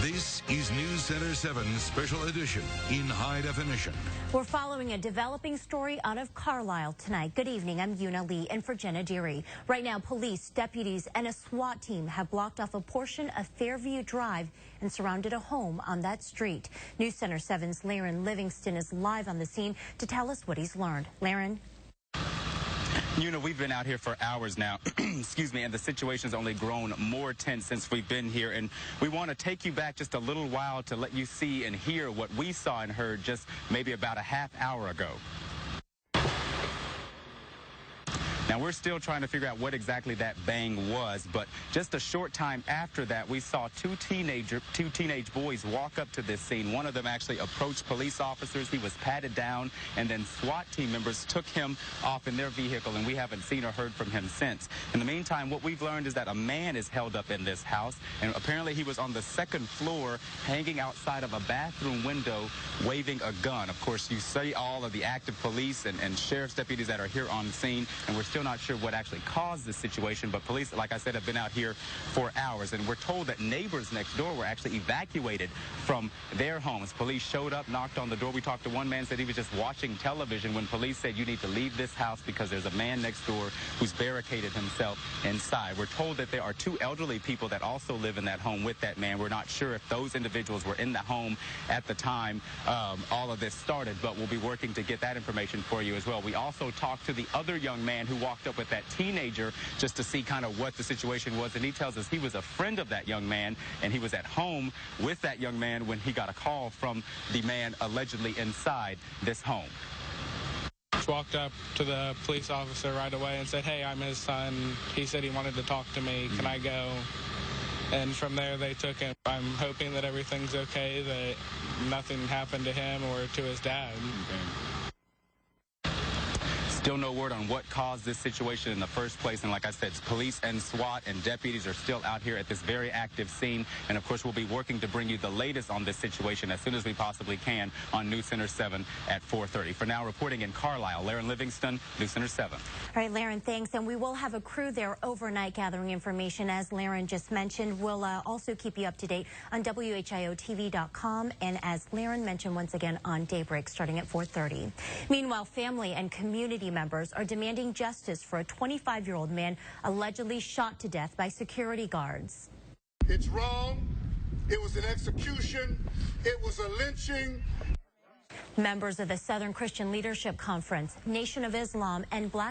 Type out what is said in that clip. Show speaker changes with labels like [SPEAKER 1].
[SPEAKER 1] This is News Center 7 Special Edition in high definition.
[SPEAKER 2] We're following a developing story out of Carlisle tonight. Good evening. I'm Yuna and for Jenna Deary. Right now, police, deputies, and a SWAT team have blocked off a portion of Fairview Drive and surrounded a home on that street. News Center 7's Laren Livingston is live on the scene to tell us what he's learned. Laren?
[SPEAKER 3] Yuna, we've been out here for hours now, excuse me, and the situation's only grown more tense since we've been here. And we want to take you back just a little while to let you see and hear what we saw and heard just maybe about a half hour ago. Now, we're still trying to figure out what exactly that bang was, but just a short time after that, we saw two teenage boys walk up to this scene. One of them actually approached police officers. He was patted down, and then SWAT team members took him off in their vehicle, and we haven't seen or heard from him since. In the meantime, what we've learned is that a man is held up in this house, and apparently he was on the second floor hanging outside of a bathroom window waving a gun. Of course, you see all of the active police and sheriff's deputies that are here on the scene, and we're still not sure what actually caused this situation, but police, like I said, have been out here for hours, and we're told that neighbors next door were actually evacuated from their homes. Police showed up, knocked on the door. We talked to one man, said he was just watching television when police said, you need to leave this house because there's a man next door who's barricaded himself inside. We're told that there are two elderly people that also live in that home with that man. We're not sure if those individuals were in the home at the time all of this started, but we'll be working to get that information for you as well. We also talked to the other young man who walked up with that teenager just to see kind of what the situation was, and he tells us he was a friend of that young man, and he was at home with that young man when he got a call from the man allegedly inside this home.
[SPEAKER 4] Walked up to the police officer right away and said, hey, I'm his son. He said he wanted to talk to me. Can I go? And from there, they took him. I'm hoping that everything's okay, that nothing happened to him or to his dad.
[SPEAKER 3] Still no word on what caused this situation in the first place. And like I said, police and SWAT and deputies are still out here at this very active scene. And of course, we'll be working to bring you the latest on this situation as soon as we possibly can on News Center 7 at 4:30. For now, reporting in Carlisle, Laren Livingston, News Center 7.
[SPEAKER 2] All right, Laren, thanks. And we will have a crew there overnight gathering information, as Laren just mentioned. We'll also keep you up to date on WHIOTV.com. And as Laren mentioned once again on Daybreak, starting at 4:30. Meanwhile, family and community members are demanding justice for a 25-year-old man allegedly shot to death by security guards.
[SPEAKER 5] It's wrong. It was an execution. It was a lynching.
[SPEAKER 2] Members of the Southern Christian Leadership Conference, Nation of Islam, and Black